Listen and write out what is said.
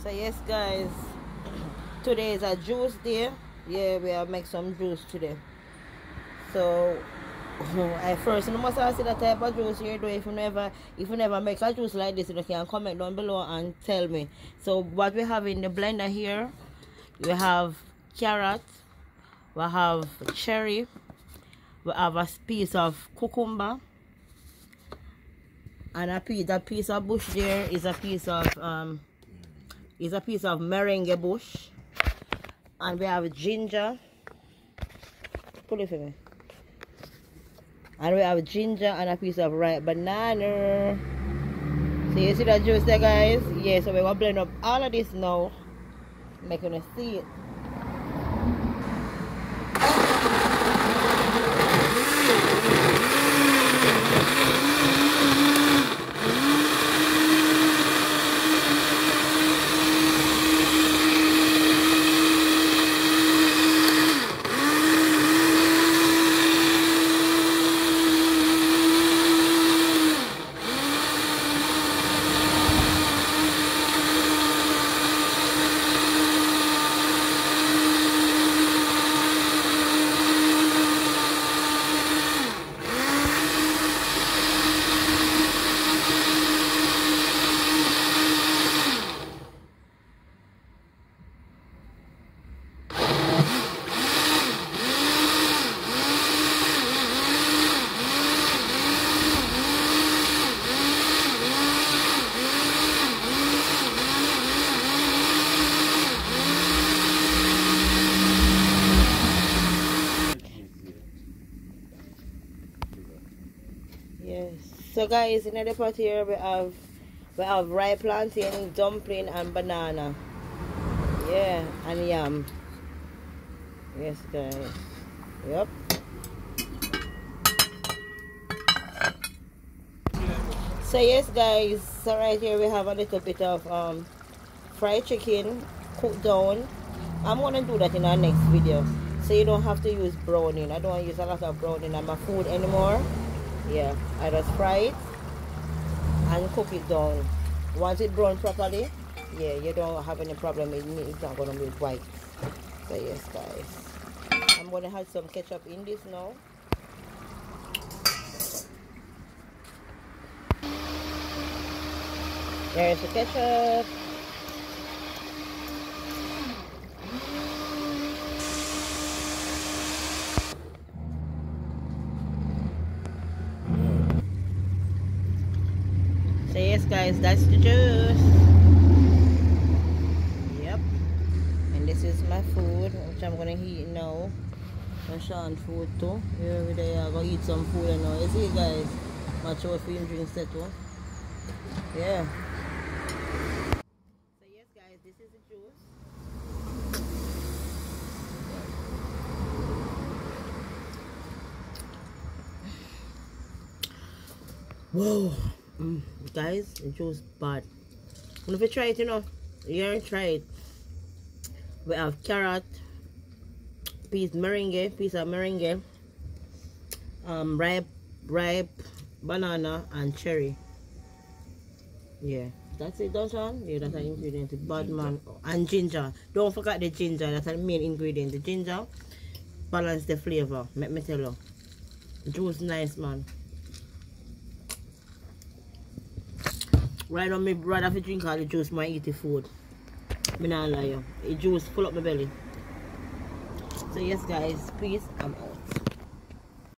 So yes guys, today is a juice day. Yeah, we have make some juice today. So I first you must ask the type of juice you do. If you never make a juice like this, you can comment down below and tell me. So what we have in the blender here, we have carrot, we have cherry, we have a piece of cucumber, and that piece of bush there is a piece of meringue bush, and we have ginger. Pull it for me. And we have ginger and a piece of ripe banana. So you see that juice there guys? Yeah, so we're gonna blend up all of this now. Making you see it. Yes. So guys, in the pot here we have ripe plantain, dumpling, and banana. Yeah, and yam. Yes, guys. Yep. So yes, guys. So right here we have a little bit of fried chicken cooked down. I'm gonna do that in our next video, so you don't have to use browning. I don't use a lot of browning on my food anymore. Yeah, I just fry it and cook it down. Once it brown properly, yeah, you don't have any problem. It's not gonna be white. So yes guys, I'm gonna add some ketchup in this now. There's the ketchup. So yes guys, that's the juice. Yep. And this is my food, which I'm gonna eat now. And Sean food too. Yeah, we are gonna eat some food now. You see guys? Watch out for him drinks that too. Yeah. So yes guys, this is the juice. Whoa. Guys, the juice bad. And if you try it, you haven't tried it. We have carrot, piece of meringue, ripe banana, and cherry. Yeah, that's it, don't you? Yeah, that's an ingredient. Bad man. And ginger. Don't forget the ginger. That's the main ingredient. The ginger balance the flavor. Let me tell you. Juice nice, man. Right on me, rather if you drink all the juice, might eat the food. Me not lie you. The juice full up my belly. So yes guys, peace. I'm out.